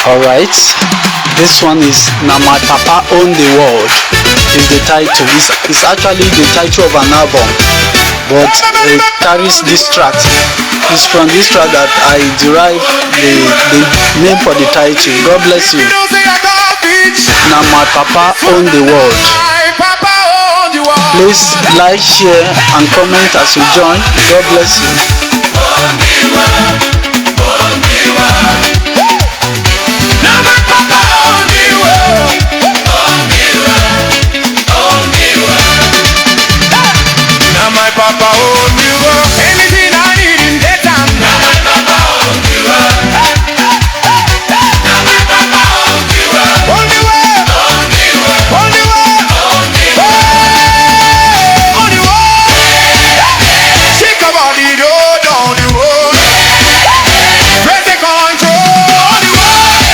Alright, this one is Now My Papa Own the World is the title. It's actually the title of an album, but it carries this track. It's from this track that I derive the name for the title. God bless you. Now My Papa Own the World. Please like, share and comment as you join. God bless you. Papa own the world. Anything I need in that time. Now my Papa own the world. Now my Papa own the world. Own the world. Own the world. Own the world. Own the world. Own the world. Shake your body, down the world. Press the control. Own the world.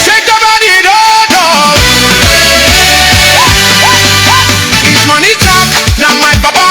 Shake your body, down. It's money talk. Now my Papa.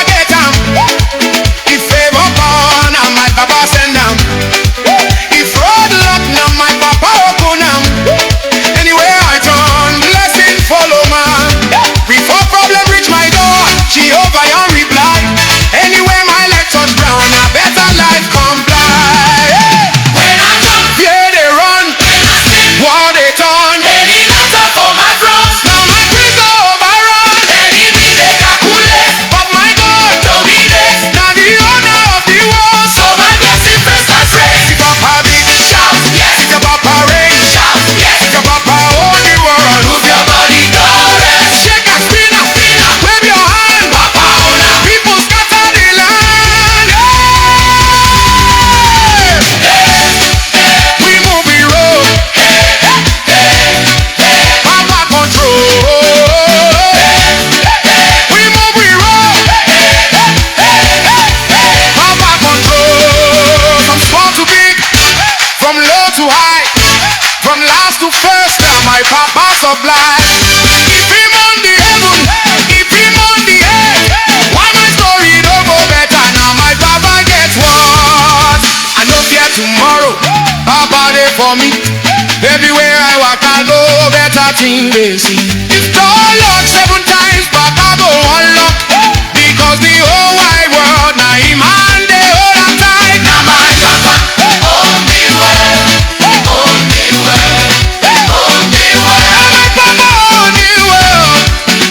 For me, everywhere I walk, I go better thing they see. If God lock 7 times, but I go unlock, because the whole wide world now him and they hold on tight. Now my Papa own the world, own the world, own the world. Now my Papa own the world,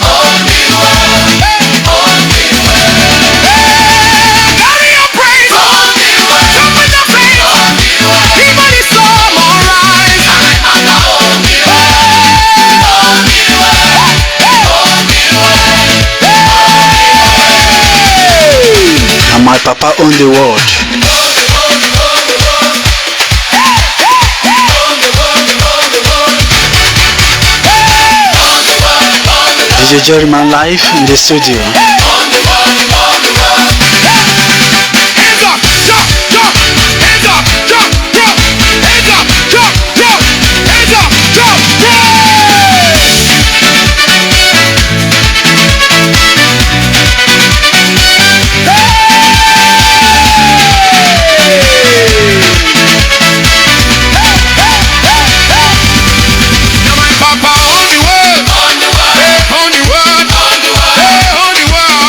own the world, own the world. Hey, carry your praise, own the world. Jump with the faith, own the world. People is so. And my Papa own the world. DJ Jerryman live in the studio. Papa on the world, on the world, on the world, on the world, on the world.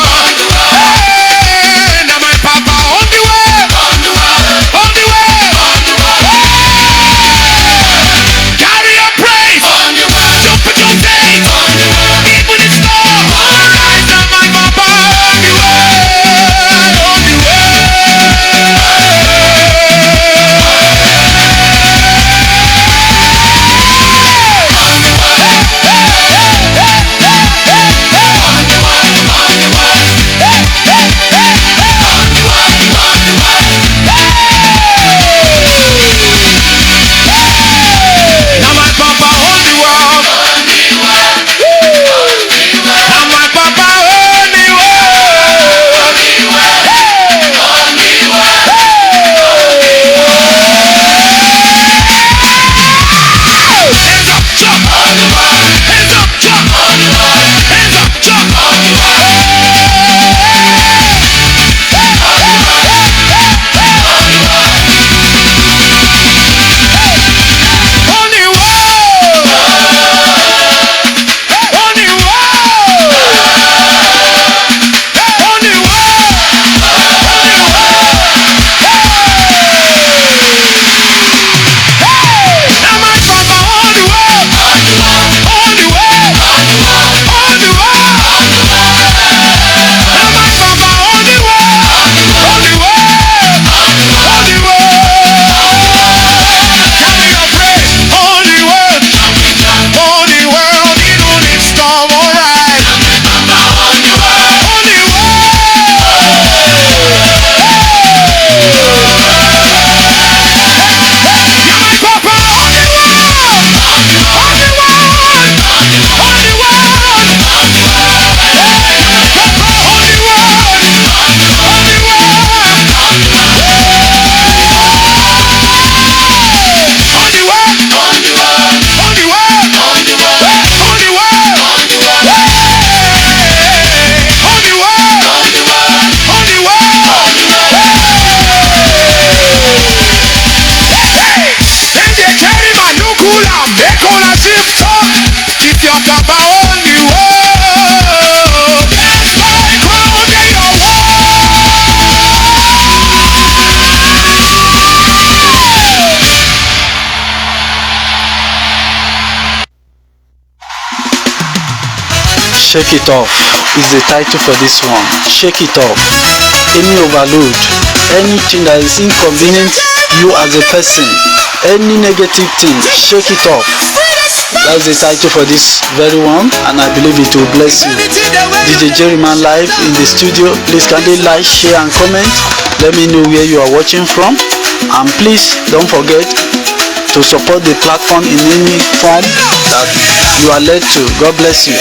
Shake it off is the title for this one. Shake it off. Any overload, anything that is inconvenient you as a person, any negative thing, shake it off. That's the title for this very one, and I believe it will bless you. DJ Jerryman live in the studio. Please kindly like, share and comment. Let me know where you are watching from, and please don't forget to support the platform in any form that you are led to. God bless you.